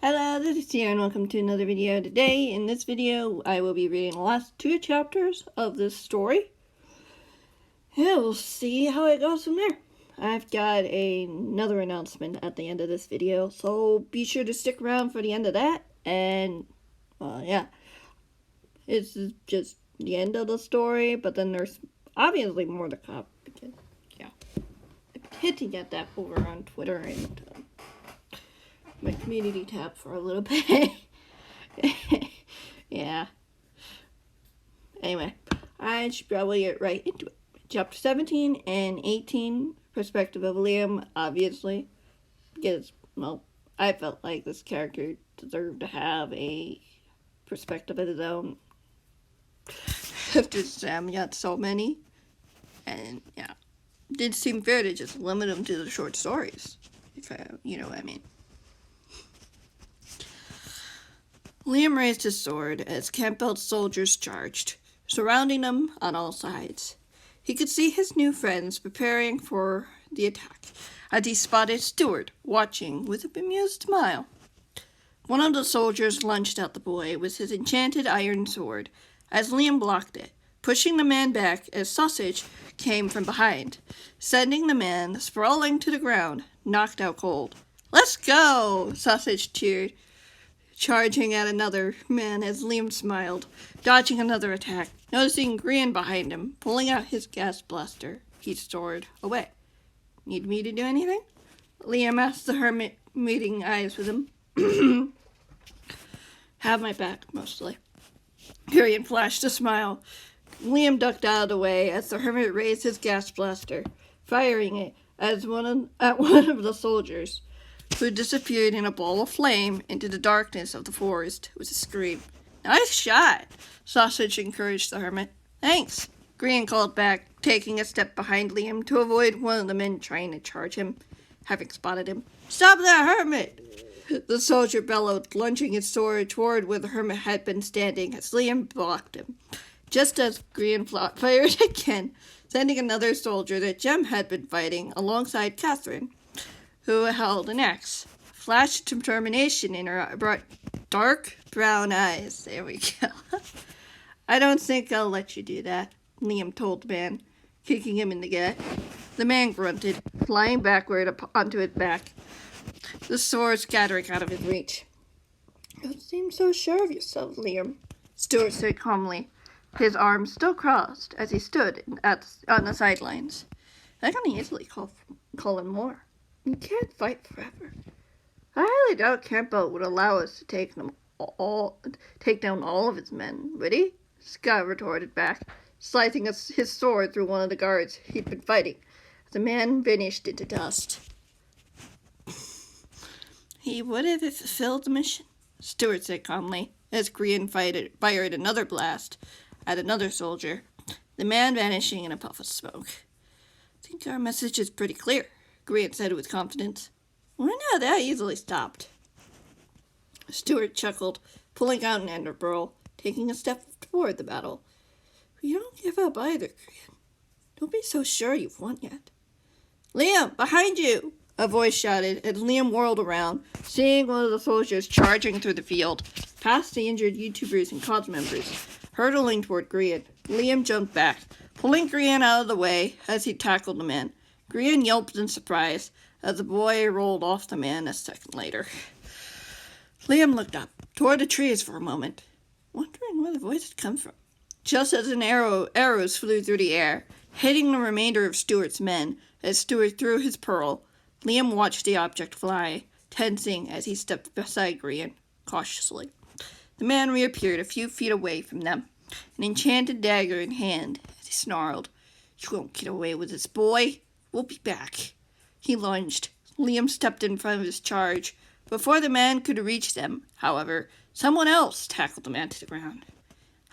Hello, this is Tia and welcome to another video. Today, in this video, I will be reading the last 2 chapters of this story. And we'll see how it goes from there. I've got another announcement at the end of this video, so be sure to stick around for the end of that. And, yeah. It's just the end of the story, but then there's obviously more to come. Because, yeah. I've been hinting at that over on Twitter and my community tab for a little bit. Yeah. Anyway, I should probably get right into it. Chapter 17 and 18, perspective of Liam, obviously. Because, well, I felt like this character deserved to have a perspective of his own. After Sam got so many. And, yeah. It did seem fair to just limit him to the short stories. If you know what I mean. Liam raised his sword as Campbell's soldiers charged, surrounding them on all sides. He could see his new friends preparing for the attack, as he spotted Stuart watching with a bemused smile. One of the soldiers lunged at the boy with his enchanted iron sword, as Liam blocked it, pushing the man back as Sausage came from behind, sending the man sprawling to the ground, knocked out cold. "Let's go!" Sausage cheered, charging at another man as Liam smiled, dodging another attack. Noticing Grian behind him, pulling out his gas blaster, he soared away. "Need me to do anything?" Liam asked the hermit, meeting eyes with him. "Have my back, mostly." Grian flashed a smile. Liam ducked out of the way as the hermit raised his gas blaster, firing it at one of the soldiers, who disappeared in a ball of flame into the darkness of the forest with a scream. "Nice shot," Sausage encouraged the hermit. "Thanks," Grian called back, taking a step behind Liam to avoid one of the men trying to charge him, having spotted him. "Stop that hermit!" The soldier bellowed, lunging his sword toward where the hermit had been standing as Liam blocked him. Just as Grian fired again, sending another soldier that Jem had been fighting alongside Catherine, who held an axe. A flash of determination in her dark brown eyes. There we go. "I don't think I'll let you do that," Liam told the man, kicking him in the gut. The man grunted, flying backward onto his back, the sword scattering out of his reach. "You don't seem so sure of yourself, Liam," Stuart said calmly, his arms still crossed as he stood on the sidelines. "I can easily call him more. You can't fight forever." "I highly doubt Campbell would allow us to take down all of his men, would he?" Scott retorted back, slicing his sword through one of the guards he'd been fighting. The man vanished into dust. "He would have fulfilled the mission," Stuart said calmly, as Grian fired another blast at another soldier, the man vanishing in a puff of smoke. "I think our message is pretty clear," Grian said with confidence. "We're not that easily stopped." Stuart chuckled, pulling out an ender pearl, taking a step toward the battle. "You don't give up either, Grian. Don't be so sure you've won yet." "Liam, behind you!" a voice shouted as Liam whirled around, seeing one of the soldiers charging through the field, past the injured YouTubers and COD members, hurtling toward Grian. Liam jumped back, pulling Grian out of the way as he tackled the man. Grian yelped in surprise as the boy rolled off the man a second later. Liam looked up, toward the trees for a moment, wondering where the voice had come from. Just as arrows flew through the air, hitting the remainder of Stuart's men as Stuart threw his pearl, Liam watched the object fly, tensing as he stepped beside Grian, cautiously. The man reappeared a few feet away from them, an enchanted dagger in hand, as he snarled. "You won't get away with this, boy. We'll be back." He lunged. Liam stepped in front of his charge. Before the man could reach them, however, someone else tackled the man to the ground.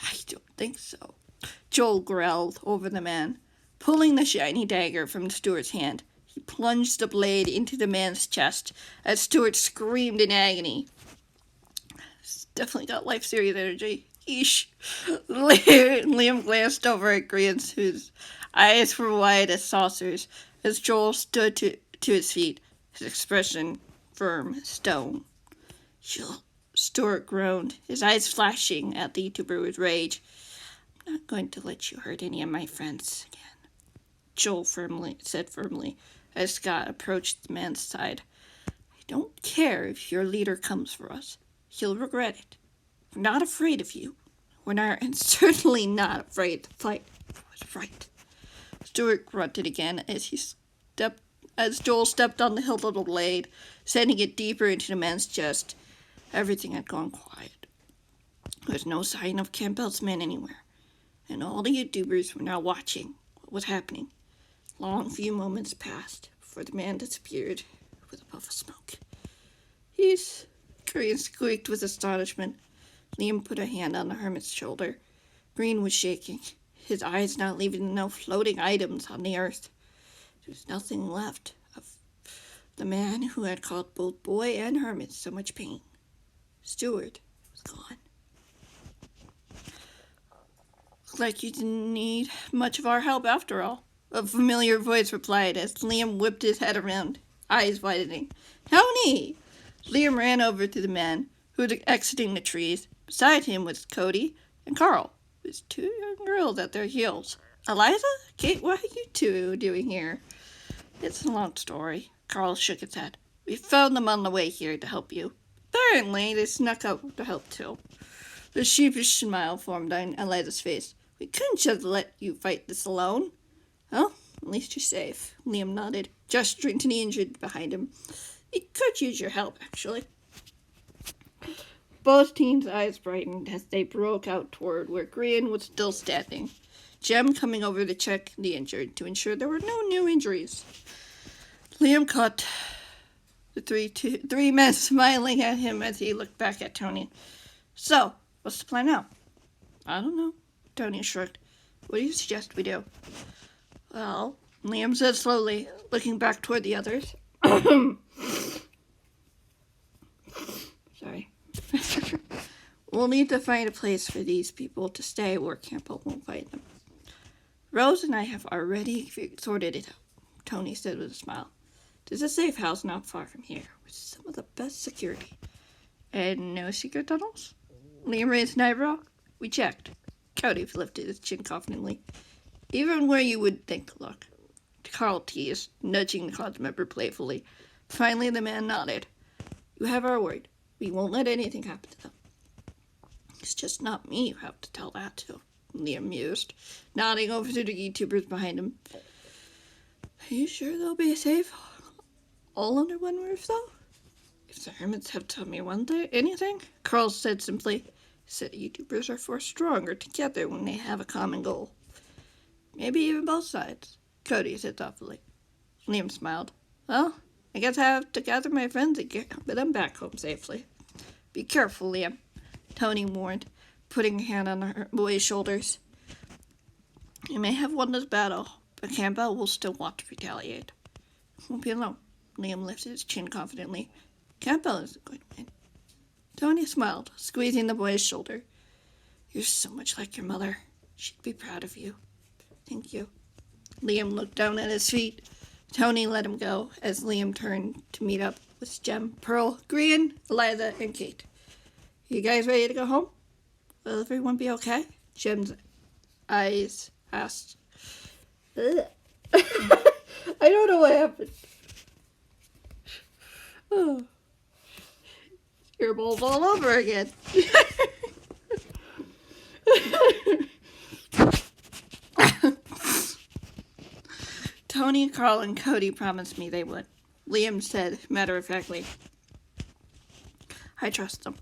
"I don't think so," Joel growled over the man. Pulling the shiny dagger from Stuart's hand, he plunged the blade into the man's chest as Stuart screamed in agony. It's definitely got Life Series energy. Yeesh. Liam glanced over at Grian, whose eyes were wide as saucers, as Joel stood to his feet, his expression firm as stone. Stuart groaned, his eyes flashing at the YouTuber with rage. I'm not going to let you hurt any of my friends again, Joel said firmly, as Scott approached the man's side. I don't care if your leader comes for us. He'll regret it. We're not afraid of you. We're not, and certainly not afraid to fight what's right. Stuart grunted again as Joel stepped on the hilt of the blade, sending it deeper into the man's chest. Everything had gone quiet. There was no sign of Campbell's men anywhere, and all the YouTubers were now watching what was happening. Long few moments passed before the man disappeared with a puff of smoke. He's... Green squeaked with astonishment. Liam put a hand on the hermit's shoulder. Green was shaking, his eyes not leaving no floating items on the earth. There was nothing left of the man who had caused both boy and hermit so much pain. Stuart was gone. Looks like you didn't need much of our help after all, a familiar voice replied as Liam whipped his head around, eyes widening. Tony! Liam ran over to the man, who was exiting the trees. Beside him was Cody and Carl, with two young girls at their heels. Eliza? Kate, what are you two doing here? It's a long story. Carl shook his head. We found them on the way here to help you. Apparently, they snuck up to help too. The sheepish smile formed on Eliza's face. We couldn't just let you fight this alone. Well, at least you're safe. Liam nodded, gesturing to the injured behind him. We could use your help, actually. Both teens' eyes brightened as they broke out toward where Green was still standing, Jem coming over to check the injured to ensure there were no new injuries. Liam caught the three men smiling at him as he looked back at Tony. So, what's the plan now? I don't know, Tony shrugged. What do you suggest we do? Well, Liam said slowly, looking back toward the others. Sorry. We'll need to find a place for these people to stay where Campbell won't fight them. Rose and I have already sorted it out, Tony said with a smile. There's a safe house not far from here, with some of the best security. And no secret tunnels? Liam raised an eyebrow. We checked. Cody lifted his chin confidently. Even where you would think to look. Carl teased, nudging the cause member playfully. Finally, the man nodded. You have our word. We won't let anything happen to them. It's just not me you have to tell that to, Liam mused, nodding over to the YouTubers behind him. Are you sure they'll be safe? All under one roof, though? If the hermits have told me anything, Carl said simply, said YouTubers are far stronger together when they have a common goal. Maybe even both sides, Cody said thoughtfully. Liam smiled. Well, I guess I have to gather my friends and get them back home safely. Be careful, Liam, Tony warned, putting a hand on the boy's shoulders. You may have won this battle, but Campbell will still want to retaliate. Won't be alone. Liam lifted his chin confidently. Campbell isn't going to win. Tony smiled, squeezing the boy's shoulder. You're so much like your mother. She'd be proud of you. Thank you. Liam looked down at his feet. Tony let him go as Liam turned to meet up with Jem, Pearl, Green, Eliza, and Kate. You guys ready to go home? Will everyone be okay? Jem's eyes asked. I don't know what happened. Oh. Earballs all over again. Tony, Carl, and Cody promised me they would. Liam said matter-of-factly. I trust them.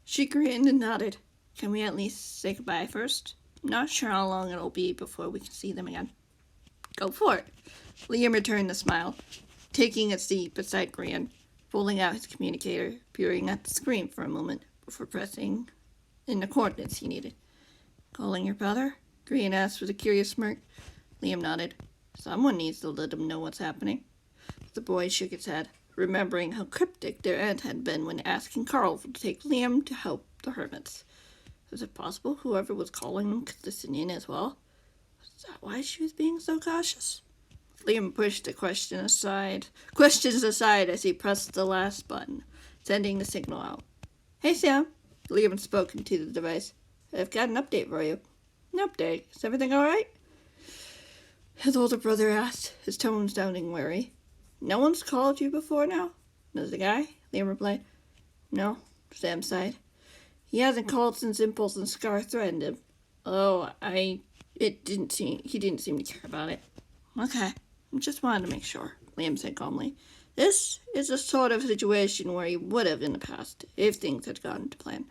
She grinned and nodded. Can we at least say goodbye first? Not sure how long it'll be before we can see them again. Go for it. Liam returned the smile, taking a seat beside Green, pulling out his communicator, peering at the screen for a moment before pressing in the coordinates he needed. Calling your brother? Green asked with a curious smirk. Liam nodded. Someone needs to let him know what's happening. The boy shook his head, remembering how cryptic their aunt had been when asking Carl to take Liam to help the hermits. Was it possible whoever was calling them could listen in as well? Was that why she was being so cautious? Liam pushed the questions aside as he pressed the last button, sending the signal out. Hey, Sam. Liam spoke into the device. I've got an update for you. An update? Is everything all right? His older brother asked, his tone sounding wary. No one's called you before now? Does the guy? Liam replied. No, Sam sighed. He hasn't called since Impulse and Scar threatened him. He didn't seem to care about it. Okay, just wanted to make sure, Liam said calmly. This is a sort of situation where he would have in the past, if things had gone to plan.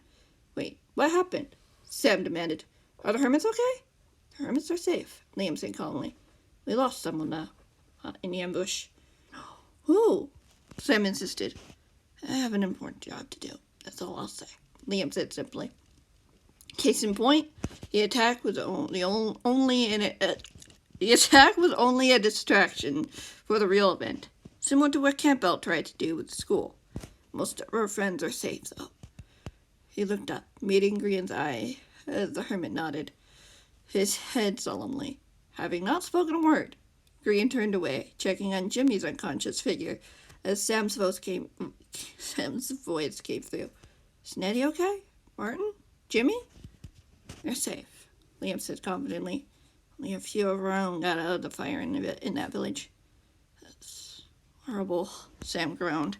Wait, what happened? Sam demanded. Are the hermits okay? The hermits are safe, Liam said calmly. We lost someone, though, in the ambush. Who? Sam insisted. I have an important job to do. That's all I'll say, Liam said simply. Case in point, the attack was only a distraction for the real event, similar to what Campbell tried to do with the school. Most of our friends are safe, though. He looked up, meeting Grian's eye as the hermit nodded, his head solemnly. Having not spoken a word, Grian turned away, checking on Jimmy's unconscious figure as Sam's voice came through. Is Nettie okay? Martin? Jimmy? They're safe, Liam said confidently. Only a few of our own got out of the fire in that village. That's horrible, Sam groaned.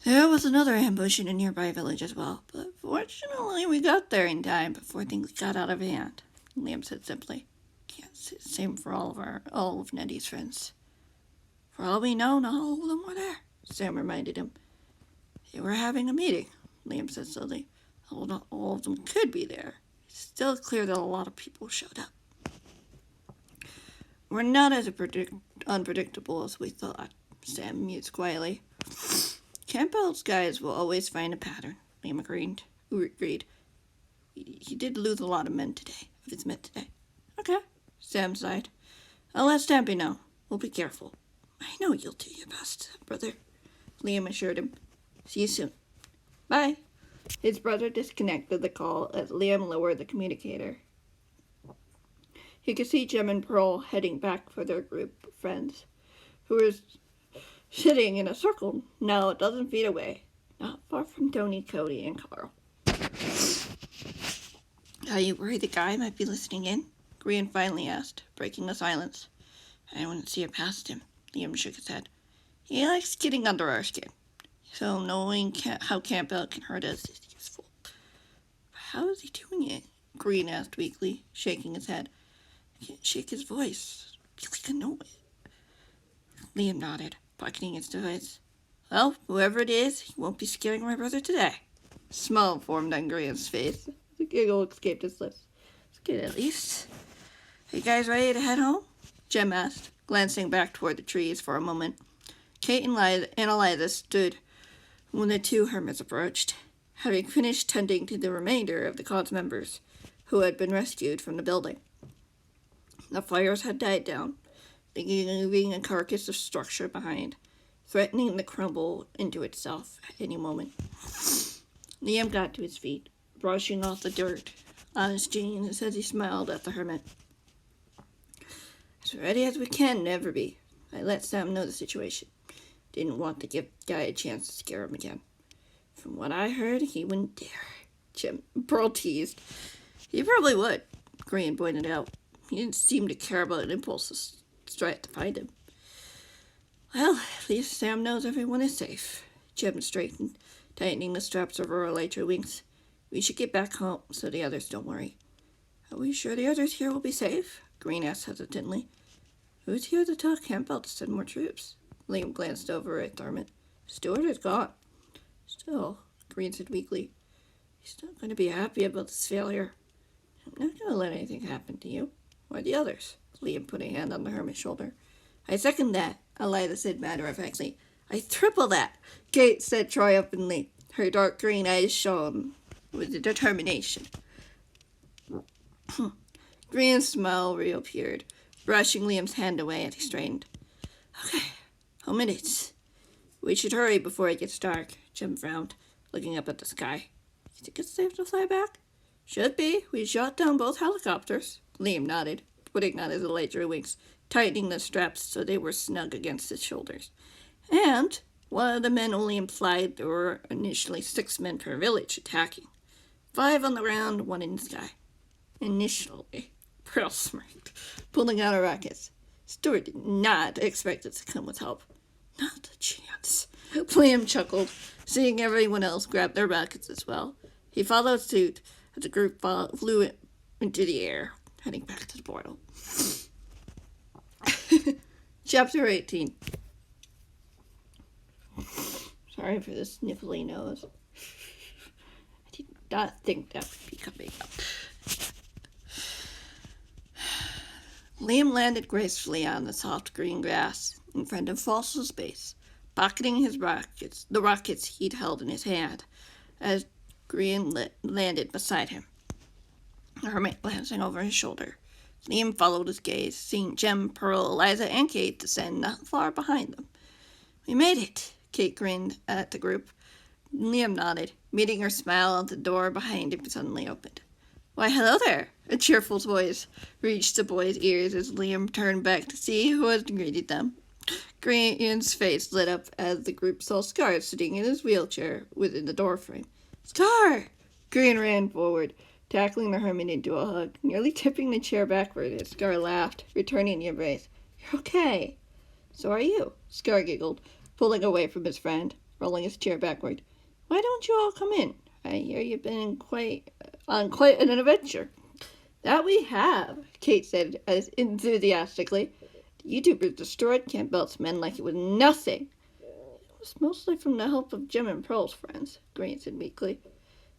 There was another ambush in a nearby village as well, but fortunately we got there in time before things got out of hand, Liam said simply. Can't say the same for all of Nettie's friends. For all we know, not all of them were there, Sam reminded him. They were having a meeting, Liam said slowly. Although not all of them could be there, it's still clear that a lot of people showed up. We're not as unpredictable as we thought, Sam mused quietly. Campbell's guys will always find a pattern, Liam agreed. He did lose a lot of men today, of his men today. Okay, Sam sighed. I'll let Stampy know. We'll be careful. I know you'll do your best, brother, Liam assured him. See you soon. Bye. His brother disconnected the call as Liam lowered the communicator. He could see Jem and Pearl heading back for their group of friends, who were sitting in a circle now a dozen feet away, not far from Tony, Cody, and Carl. Are you worried the guy might be listening in? Grian finally asked, breaking the silence. I wouldn't see it past him, Liam shook his head. He likes getting under our skin, so knowing how Campbell can hurt us is useful. How is he doing it? Grian asked weakly, shaking his head. I can't shake his voice. I feel like I know it. Liam nodded, pocketing his device. Well, whoever it is, he won't be scaring my brother today. A smile formed on Grian's face. The giggle escaped his lips. It's good, at least. Are you guys ready to head home? Jem asked, glancing back toward the trees for a moment. Kate and Eliza stood when the two hermits approached, having finished tending to the remainder of the cause members who had been rescued from the building. The fires had died down, leaving a carcass of structure behind, threatening to crumble into itself at any moment. Liam got to his feet, brushing off the dirt on his jeans as he smiled at the hermit. As ready as we can ever be. I let Sam know the situation. Didn't want to give the guy a chance to scare him again. From what I heard, he wouldn't dare. Pearl teased. He probably would, Grian pointed out. He didn't seem to care about an impulse to try to find him. Well, at least Sam knows everyone is safe. Jem straightened, tightening the straps of her elytra wings. We should get back home so the others don't worry. Are we sure the others here will be safe? Grian asked hesitantly. Who's here to tell Campbell to send more troops? Liam glanced over at Hermit. Stewart is gone. Still, Grian said weakly, he's not going to be happy about this failure. I'm not going to let anything happen to you. Or the others. Liam put a hand on the hermit's shoulder. I second that, Eliza said matter-of-factly. I triple that, Kate said triumphantly. Her dark green eyes shone with determination. Grian's smile reappeared, brushing Liam's hand away as he straightened. Okay, home minutes. We should hurry before it gets dark, Jem frowned, looking up at the sky. You think it's safe to fly back? Should be. We shot down both helicopters. Liam nodded, putting on his elytra wings, tightening the straps so they were snug against his shoulders. And One of the men only implied there were initially 6 men per village attacking. 5 on the ground, 1 in the sky. Initially, Pearl smirked, pulling out her rockets. Stuart did not expect it to come with help. Not a chance. Liam chuckled, seeing everyone else grab their rockets as well. He followed suit as the group flew into the air, heading back to the portal. Chapter 18. Sorry for the sniffly nose. I did not think that would be coming up. Liam landed gracefully on the soft green grass in front of False's base, pocketing the rockets he'd held in his hand, as Green landed beside him, the hermit glancing over his shoulder. Liam followed his gaze, seeing Jem, Pearl, Eliza, and Kate descend not far behind them. "We made it," Kate grinned at the group. Liam nodded, meeting her smile as the door behind him suddenly opened. "Why, hello there!" A cheerful voice reached the boys' ears as Liam turned back to see who had greeted them. Green's face lit up as the group saw Scar sitting in his wheelchair within the doorframe. "Scar!" Green ran forward, tackling the hermit into a hug, nearly tipping the chair backward as Scar laughed, returning the embrace. "You're okay." "So are you," Scar giggled, pulling away from his friend, rolling his chair backward. "Why don't you all come in? I hear you've been on quite an adventure." "That we have," Kate said as enthusiastically. "The YouTubers destroyed Campbell's men like it was nothing." "It was mostly from the help of Jim and Pearl's friends," Green said meekly.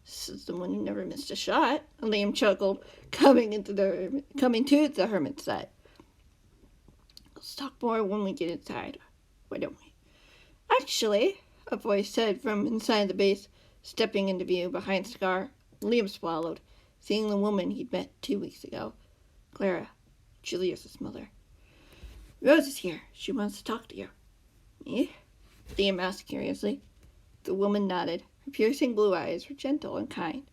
"This is the one who never missed a shot," Liam chuckled, coming to the hermit's side. "Let's talk more when we get inside. Why don't we?" "Actually," a voice said from inside the base, stepping into view behind Scar. Liam swallowed, seeing the woman he'd met 2 weeks ago. Clara, Julius's mother. "Rose is here. She wants to talk to you." "Me?" Liam asked curiously. The woman nodded. Her piercing blue eyes were gentle and kind.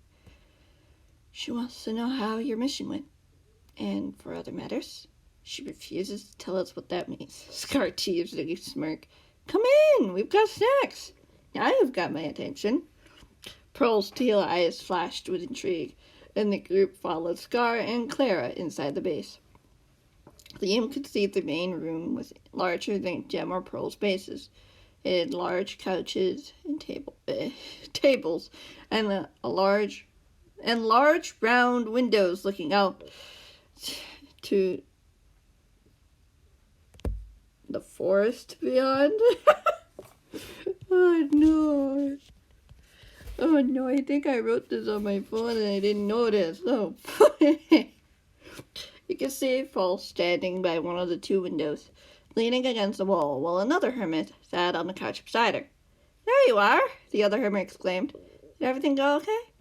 "She wants to know how your mission went. And for other matters." "She refuses to tell us what that means." Scar teased a smirk. "Come in. We've got snacks." "Now you've got my attention." Pearl's teal eyes flashed with intrigue, and the group followed Scar and Clara inside the base. Liam could see the main room was larger than Jem or Pearl's bases. It had large couches and tables, and large round windows looking out to the forest beyond. Oh no, I think I wrote this on my phone and I didn't notice. Oh. You could see Paul standing by one of the 2 windows, leaning against the wall, while another hermit sat on the couch beside her. "There you are!" the other hermit exclaimed. "Did everything go okay?"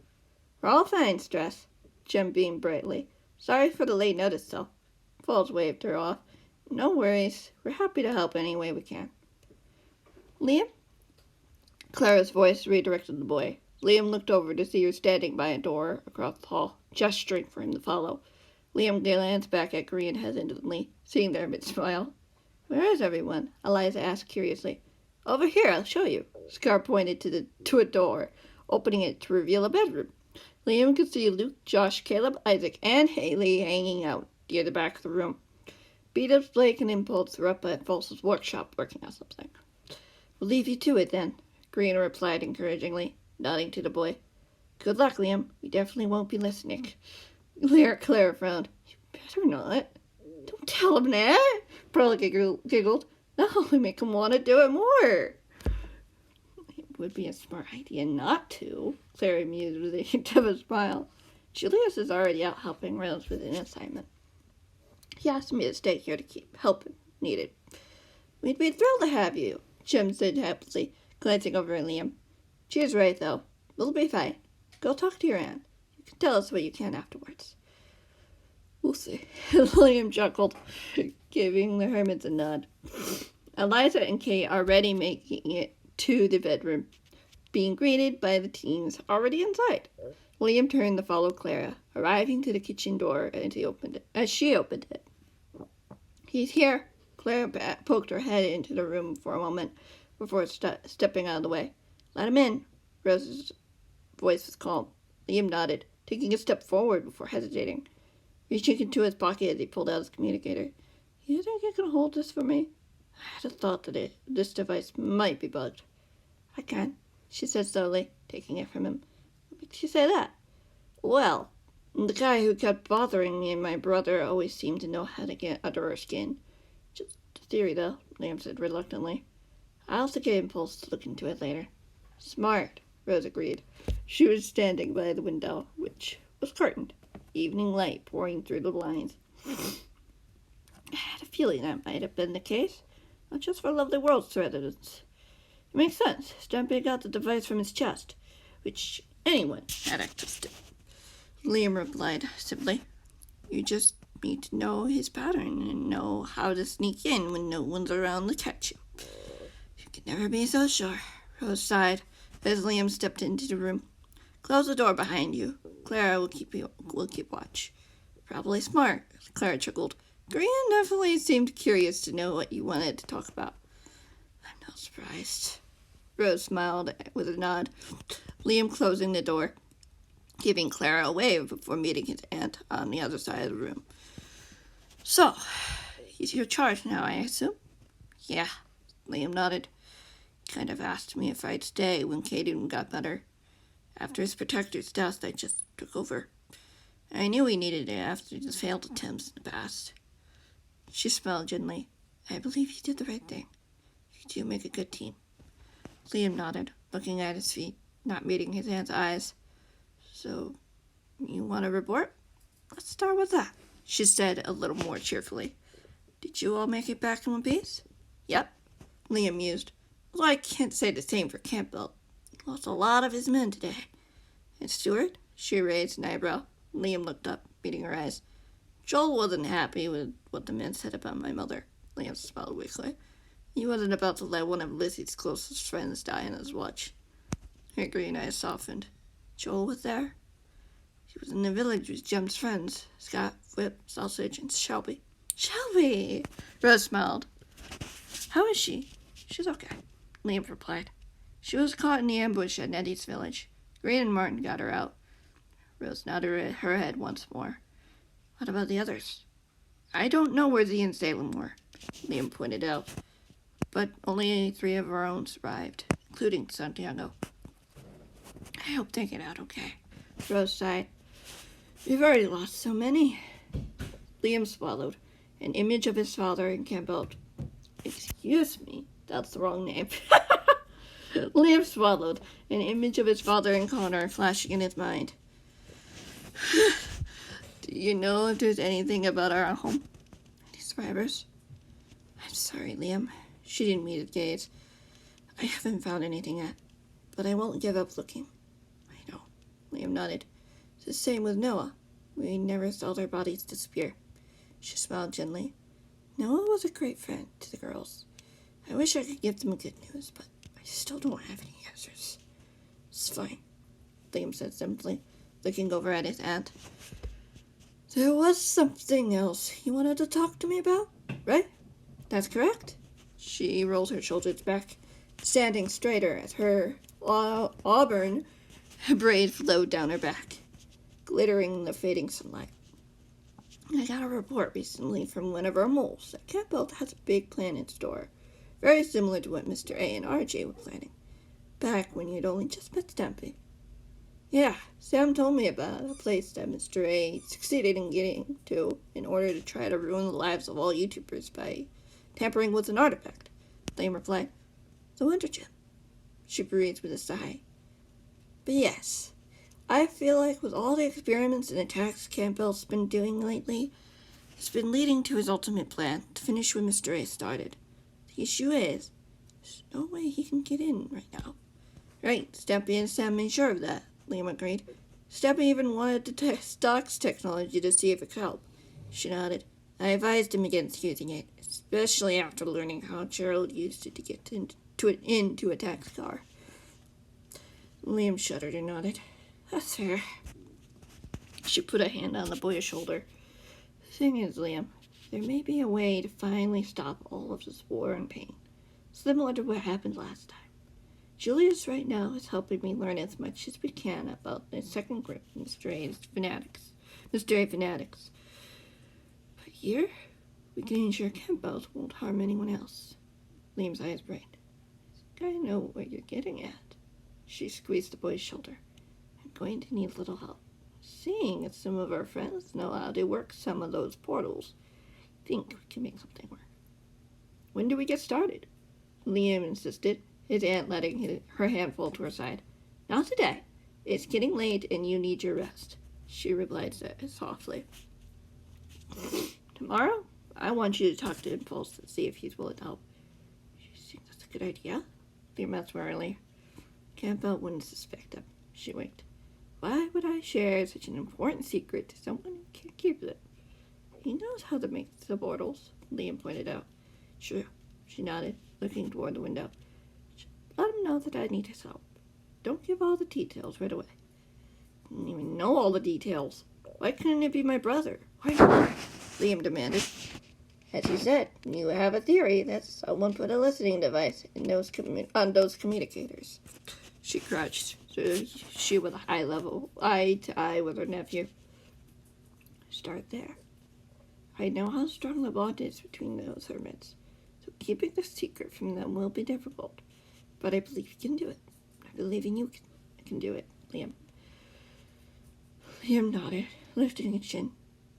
"We're all fine, Stress." Jem beamed brightly. "Sorry for the late notice, though." Falls waved her off. "No worries. We're happy to help any way we can." "Liam?" Clara's voice redirected the boy. Liam looked over to see her standing by a door across the hall, gesturing for him to follow. Liam glanced back at Green hesitantly, seeing the hermit smile. "Where is everyone?" Eliza asked curiously. "Over here, I'll show you." Scar pointed to a door, opening it to reveal a bedroom. Liam could see Luke, Josh, Caleb, Isaac, and Haley hanging out near the back of the room. Beat-ups, Blake, and Impulse were up at False's workshop working on something. "We'll leave you to it, then," Green replied encouragingly, nodding to the boy. "Good luck, Liam. We definitely won't be listening." Clara frowned. "You better not." "Don't tell him that," Pearl giggled. "That'll only make him want to do it more." "It would be a smart idea not to," Clara mused with a hint of a smile. "Julius is already out helping Rose with an assignment. He asked me to stay here to keep help if needed." "We'd be thrilled to have you," Jem said happily, glancing over at Liam. "She's right, though. We'll be fine. Go talk to your aunt. You can tell us what you can afterwards." "We'll see." Liam chuckled, giving the hermits a nod. Eliza and Kate are already making it to the bedroom, being greeted by the teens already inside. Liam turned to follow Clara, arriving to the kitchen door as she opened it. "He's here." Clara poked her head into the room for a moment, before stepping out of the way. Let him in. Rose's voice was calm. Liam nodded, taking a step forward before hesitating, reaching into his pocket as he pulled out his communicator. You think you can hold this for me? I had a thought that this device might be bugged. I can, she said slowly, taking it from him. What makes you say that? Well, the guy who kept bothering me and my brother always seemed to know how to get under our skin. Just a theory, though, Liam said reluctantly. I'll also get Impulse to look into it later. Smart, Rose agreed. She was standing by the window, which was curtained, evening light pouring through the blinds. I had a feeling that might have been the case, not just for Lovely World's residents. It makes sense. Stumpy got the device from his chest, which anyone had access to. Liam replied simply, You just need to know his pattern and know how to sneak in when no one's around to catch you. You can never be so sure, Rose sighed as Liam stepped into the room. Close the door behind you. Clara will keep watch. Probably smart, Clara chuckled. Green definitely seemed curious to know what you wanted to talk about. I'm not surprised. Rose smiled with a nod, Liam closing the door, giving Clara a wave before meeting his aunt on the other side of the room. So, he's your charge now, I assume? Yeah, Liam nodded. He kind of asked me if I'd stay when Caden got better. After his protector's death, I just took over. I knew he needed it after the failed attempts in the past. She smiled gently. I believe you did the right thing. You do make a good team. Liam nodded, looking at his feet, not meeting his aunt's eyes. So, you want to report? Let's start with that, she said a little more cheerfully. Did you all make it back in one piece? Yep, Liam mused. Although I can't say the same for Campbell. He lost a lot of his men today. And Stuart? She raised an eyebrow. Liam looked up, meeting her eyes. Joel wasn't happy with what the men said about my mother. Liam smiled weakly. He wasn't about to let one of Lizzie's closest friends die on his watch. Her green eyes softened. Joel was there? He was in the village with Jem's friends, Scott, Whip, Sausage, and Shelby. Shelby! Rose smiled. How is she? She's okay, Liam replied. She was caught in the ambush at Nettie's village. Green and Martin got her out. Rose nodded her head once more. What about the others? I don't know where Zee and Salem were, Liam pointed out. But only 3 of our own survived, including Santiago. I hope they get out okay, Rose sighed. We've already lost so many. Liam swallowed, an image of his father in Campbell. Excuse me, that's the wrong name. Liam swallowed, an image of his father and Connor flashing in his mind. Do you know if there's anything about our home? Any survivors? I'm sorry, Liam. She didn't meet his gaze. I haven't found anything yet, but I won't give up looking. I know, Liam nodded. It's the same with Noah. We never saw their bodies disappear. She smiled gently. Noah was a great friend to the girls. I wish I could give them good news, but I still don't have any answers. It's fine, Liam said simply, looking over at his aunt. There was something else you wanted to talk to me about, right? That's correct? She rolled her shoulders back, standing straighter as her auburn braid flowed down her back, glittering in the fading sunlight. I got a report recently from one of our moles that Campbell has a big plan in store, very similar to what Mr. A and RJ were planning, back when you'd only just met Stampy. Yeah, Sam told me about a place that Mr. A succeeded in getting to in order to try to ruin the lives of all YouTubers by tampering with an artifact. Liam replied, The Wonder Gem. She breathed with a sigh. But yes, I feel like with all the experiments and attacks Campbell's been doing lately, it's been leading to his ultimate plan to finish what Mr. A started. The issue is, there's no way he can get in right now. Right, Stampy and Sam made sure of that, Liam agreed. Stampy even wanted to test Doc's technology to see if it could help. She nodded. I advised him against using it, especially after learning how Gerald used it to get into a tax car. Liam shuddered and nodded. That's fair. She put a hand on the boy's shoulder. The thing is, Liam, there may be a way to finally stop all of this war and pain. similar to what happened last time. Julius right now is helping me learn as much as we can about the second group of mysterious fanatics. But here, we can ensure Campbell won't harm anyone else. Liam's eyes brightened. I know what you're getting at. She squeezed the boy's shoulder. I'm going to need a little help. Seeing as some of our friends know how to work some of those portals, I think we can make something work. When do we get started? Liam insisted, his aunt letting her hand fall to her side. Not today. It's getting late and you need your rest, she replied softly. Tomorrow, I want you to talk to Impulse to see if he's willing to help. You think that's a good idea? Liam asked warily. Campbell wouldn't suspect him. She winked. Why would I share such an important secret to someone who can't keep it? He knows how to make the portals, Liam pointed out. Sure, she nodded, looking toward the window. Let him know that I need his help. Don't give all the details right away. I don't even know all the details. Why couldn't it be my brother? Why not? Liam demanded. As you said, you have a theory that someone put a listening device on those communicators. She crouched, so she with a high level, eye to eye with her nephew. Start there. I know how strong the bond is between those hermits, so keeping the secret from them will be difficult. But I believe you can do it. I believe in you can do it, Liam. Liam nodded, lifting his chin.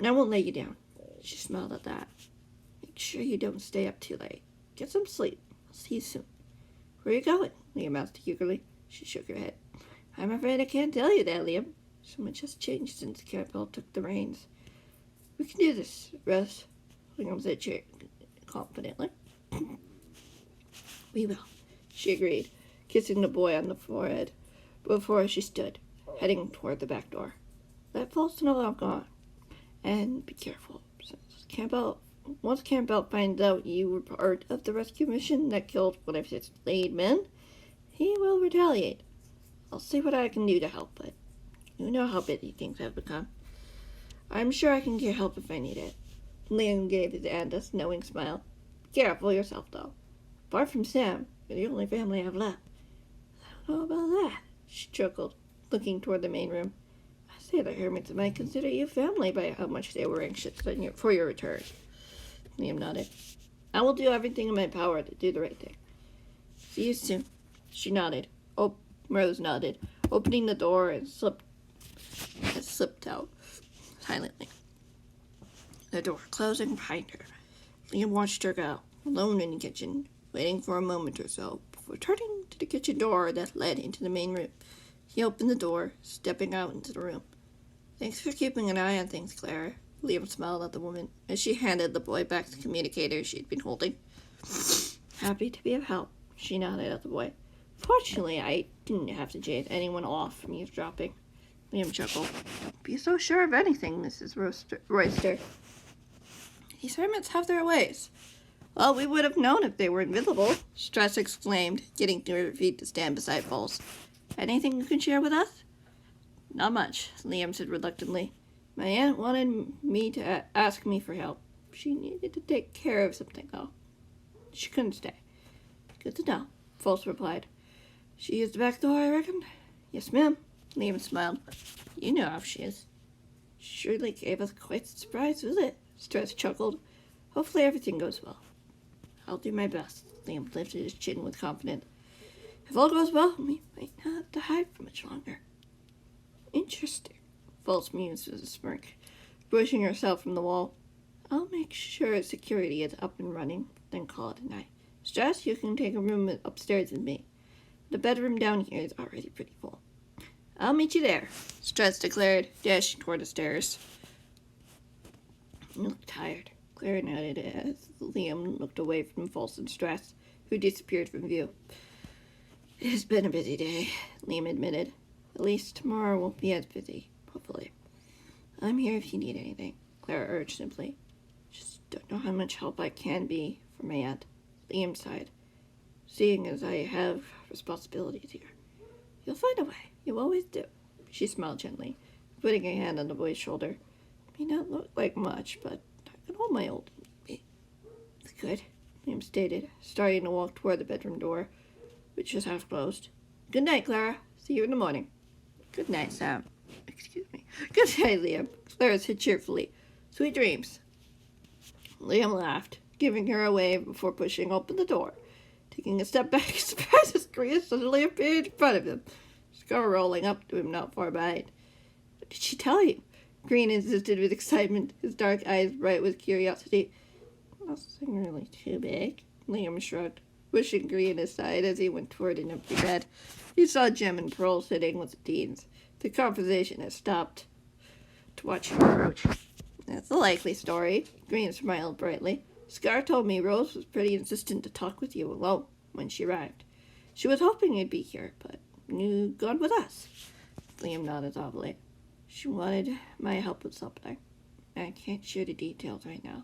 I won't lay you down. She smiled at that. Make sure you don't stay up too late. Get some sleep. I'll see you soon. Where are you going? Liam asked eagerly. She shook her head. I'm afraid I can't tell you that, Liam. So much has changed since Campbell took the reins. We can do this, Russ. Liam said confidently. We will, she agreed, kissing the boy on the forehead before she stood, heading toward the back door. Let Pulse know I'm gone. And be careful. Once Campbell finds out you were part of the rescue mission that killed one of his laid men, he will retaliate. I'll see what I can do to help, but you know how busy things have become. I'm sure I can get help if I need it. Liam gave his aunt a knowing smile. Be careful yourself, though. Apart from Sam, you're the only family I have left. I don't know about that, she chuckled, looking toward the main room. I say the hermits might consider you family by how much they were anxious for your return. Liam nodded. I will do everything in my power to do the right thing. See you soon. She nodded. Rose nodded, opening the door and slipped out silently. The door closing behind her. Liam watched her go, alone in the kitchen, waiting for a moment or so before turning to the kitchen door that led into the main room. He opened the door, stepping out into the room. Thanks for keeping an eye on things, Clara. Liam smiled at the woman as she handed the boy back the communicator she'd been holding. Happy to be of help, she nodded at the boy. Fortunately, I didn't have to chase anyone off from eavesdropping. Liam chuckled. Don't be so sure of anything, Mrs. Royster. These hermits have their ways. Well, we would have known if they were invisible, Stress exclaimed, getting to her feet to stand beside Pulse. Anything you can share with us? Not much, Liam said reluctantly. My aunt wanted me to ask me for help. She needed to take care of something, though. She couldn't stay. Good to know, Pulse replied. She used the back door, I reckon? Yes, ma'am. Liam smiled. You know how she is. Surely gave us quite a surprise visit, Stress chuckled. Hopefully everything goes well. I'll do my best, Liam lifted his chin with confidence. If all goes well, we might not have to hide for much longer. Interesting, Pulse mused with a smirk, pushing herself from the wall. I'll make sure security is up and running, then call it a night. Stress, you can take a room upstairs with me. The bedroom down here is already pretty full. I'll meet you there, Stress declared, dashing toward the stairs. You look tired, Clara noted as Liam looked away from Pulse and Stress, who disappeared from view. It has been a busy day, Liam admitted. At least tomorrow won't be as busy, hopefully. I'm here if you need anything, Clara urged simply. Just don't know how much help I can be for my aunt, Liam sighed. Seeing as I have responsibilities here. You'll find a way. You always do. She smiled gently, putting a hand on the boy's shoulder. May not look like much, but I can hold my old baby. It's good. Liam stated, starting to walk toward the bedroom door, which was half closed. Good night, Clara. See you in the morning. Good night, Sam. Excuse me. Good night, Liam, Clara said cheerfully. Sweet dreams. Liam laughed, giving her away before pushing open the door. Taking a step back, surprised as Korea suddenly appeared in front of him, Scar rolling up to him not far behind. What did she tell you? Green insisted with excitement, his dark eyes bright with curiosity. Nothing really too big, Liam shrugged, pushing Green aside as he went toward an empty bed. He saw Jem and Pearl sitting with the teens. The conversation had stopped to watch him approach. That's a likely story, Green smiled brightly. Scar told me Rose was pretty insistent to talk with you alone when she arrived. She was hoping you'd be here, but you'd gone with us. Liam nodded thoughtfully. She wanted my help with something. I can't share the details right now.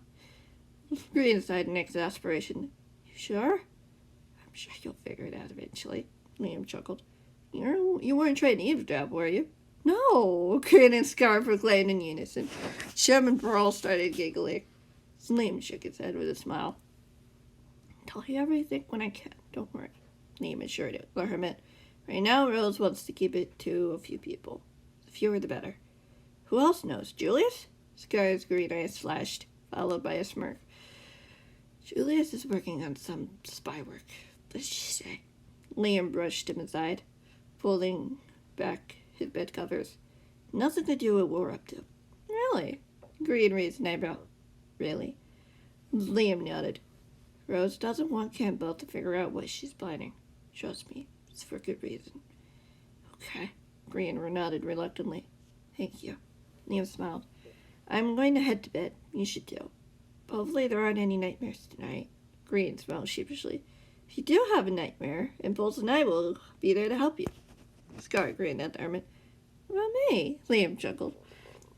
Green sighed in exasperation. You sure? I'm sure you'll figure it out eventually, Liam chuckled. You weren't trying to eavesdrop, were you? No, Green and Scar proclaimed in unison. Jem and Pearl started giggling. Liam shook his head with a smile. I'll tell you everything when I can, don't worry, Liam assured the hermit. Right now, Rose wants to keep it to a few people. The fewer the better. Who else knows? Julius? Scar's green eyes flashed, followed by a smirk. Julius is working on some spy work. What did she say? Liam brushed him aside, pulling back his bed covers. Nothing to do with what we're up to. Really? Green raised an eyebrow. Really? Liam nodded. Rose doesn't want Campbell to figure out what she's planning. Trust me, it's for good reason. Okay. Green nodded reluctantly. Thank you. Liam smiled. I'm going to head to bed. You should too. Hopefully there aren't any nightmares tonight. Green smiled sheepishly. If you do have a nightmare, Impulse and I will be there to help you. Scar grinned at the hermit. What about me? Liam chuckled.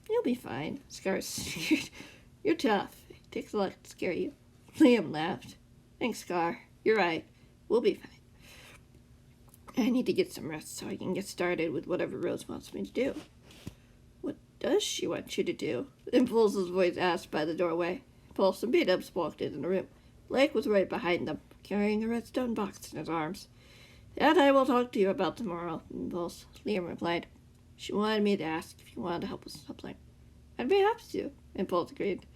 You'll be fine. Scar sneered. You're tough. It takes a lot to scare you. Liam laughed. Thanks, Scar. You're right. We'll be fine. I need to get some rest so I can get started with whatever Rose wants me to do. What does she want you to do? Impulse's voice asked by the doorway. Impulse and Beat-Ups walked into the room. Blake was right behind them, carrying a redstone box in his arms. That I will talk to you about tomorrow, Impulse, Liam replied. She wanted me to ask if you wanted to help with something. I'd be happy to, Impulse agreed.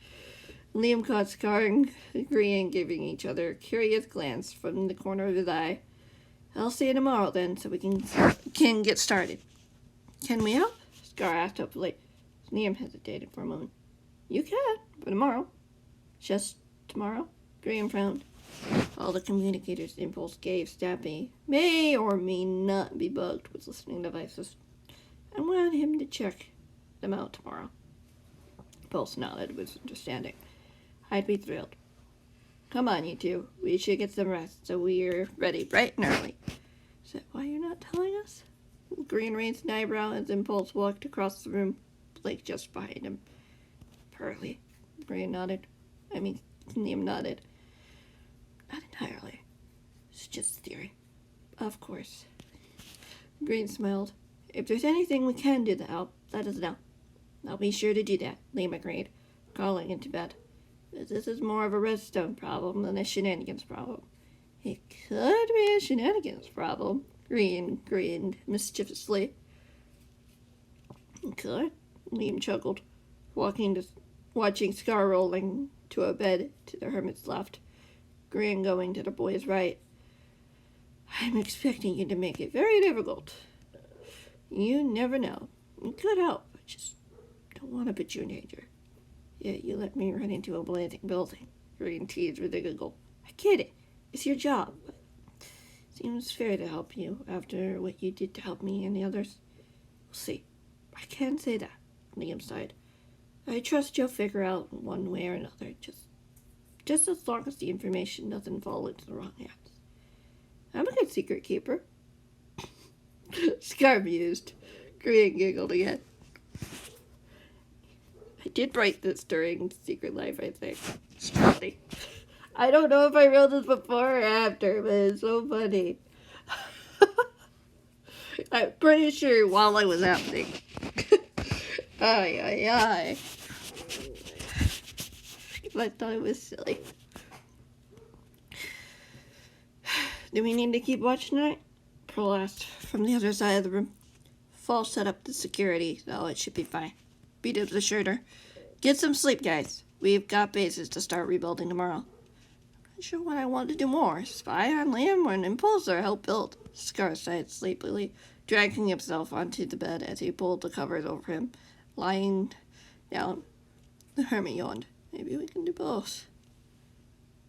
Liam caught Scar and agreeing, giving each other a curious glance from the corner of his eye. I'll see you tomorrow then, so we can get started. Can we help? Scar asked hopefully. Liam hesitated for a moment. You can, for tomorrow. Just tomorrow? Graham frowned. All the communicators Impulse gave Stampy may or may not be bugged with listening devices. I want him to check them out tomorrow. Impulse nodded with understanding. I'd be thrilled. Come on, you two. We should get some rest so we're ready bright and early. Is that why you're not telling us? Green raised an eyebrow as Impulse walked across the room, Blake just behind him. Pearly. Green nodded. Liam nodded. Not entirely. It's just a theory. Of course. Green smiled. If there's anything we can do to help, let us know. I'll be sure to do that, Liam agreed, crawling into bed. This is more of a redstone problem than a shenanigans problem. It could be a shenanigans problem, Green grinned mischievously. It could, Liam chuckled, watching Scar rolling to a bed to the hermit's left, Green going to the boy's right. I'm expecting you to make it very difficult. You never know. It could help. I just don't want to put you in danger. Yeah, you let me run into a blazing building. Green teased with a giggle. I get it. It's your job. But it seems fair to help you after what you did to help me and the others. We'll see. I can't say that, Liam sighed. I trust you'll figure out one way or another, just as long as the information doesn't fall into the wrong hands. I'm a good secret keeper. Scar mused. Green giggled again. I did write this during Secret Life, I think. It's funny. I don't know if I wrote this before or after, but it's so funny. I'm pretty sure while I was happening. I thought it was silly. Do we need to keep watch tonight? Pearl asked from the other side of the room. Fall set up the security, so it should be fine. B-Dibs assured her. Get some sleep, guys. We've got bases to start rebuilding tomorrow. Not sure what I want to do more. Spy on Liam or an impulse or help build? Scar sighed sleepily, dragging himself onto the bed as he pulled the covers over him. Lying down, the hermit yawned. Maybe we can do both.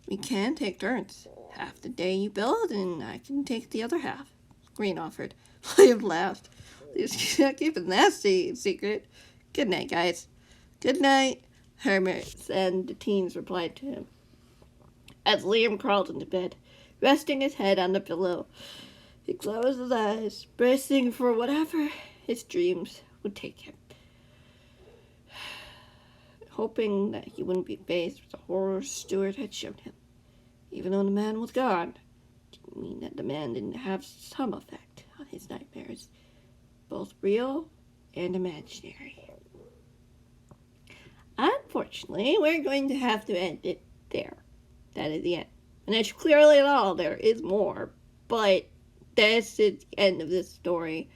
We can take turns. Half the day you build, and I can take the other half. Green offered. Liam laughed. He's not keeping that secret. Good night, guys. Good night, hermits, and the teens replied to him. As Liam crawled into bed, resting his head on the pillow, he closed his eyes, bracing for whatever his dreams would take him. Hoping that he wouldn't be faced with the horrors Stuart had shown him. Even though the man was gone, didn't mean that the man didn't have some effect on his nightmares, both real and imaginary. Unfortunately, we're going to have to end it there. That is the end. And as clearly at all, there is more, but this is the end of this story.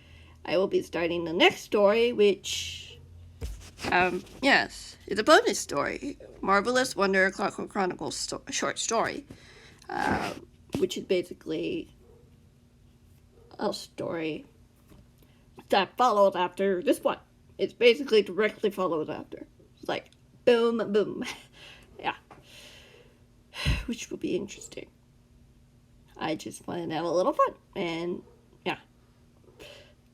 I will be starting the next story, which, yes, it's a bonus story. Marvelous Wonder Clockwork Chronicles short story, which is basically a story that follows after this one. It's basically directly follows after. It's like, boom, boom. Yeah. Which will be interesting. I just wanted to have a little fun. And, yeah.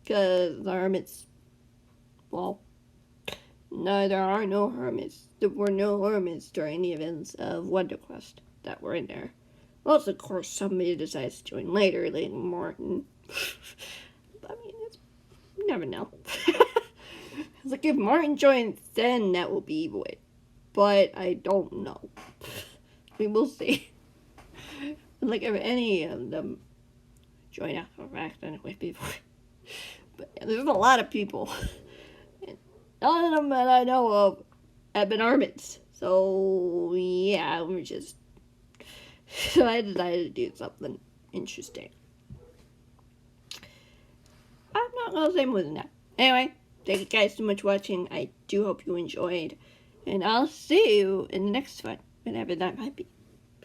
Because the hermits, well, no, there are no hermits. There were no hermits during the events of WonderQuest that were in there. Well, of course, somebody decides to join later, like Martin. I mean, you never know. It's like, if Martin joins, then that will be it. But I don't know. We will see. Like, if any of them join after accident with people. But yeah, there's a lot of people. And none of them that I know of have been hermits. So, yeah, we're just... So I decided to do something interesting. I'm not going to say more than that. Anyway, thank you guys so much for watching. I do hope you enjoyed. And I'll see you in the next one, whenever that might be.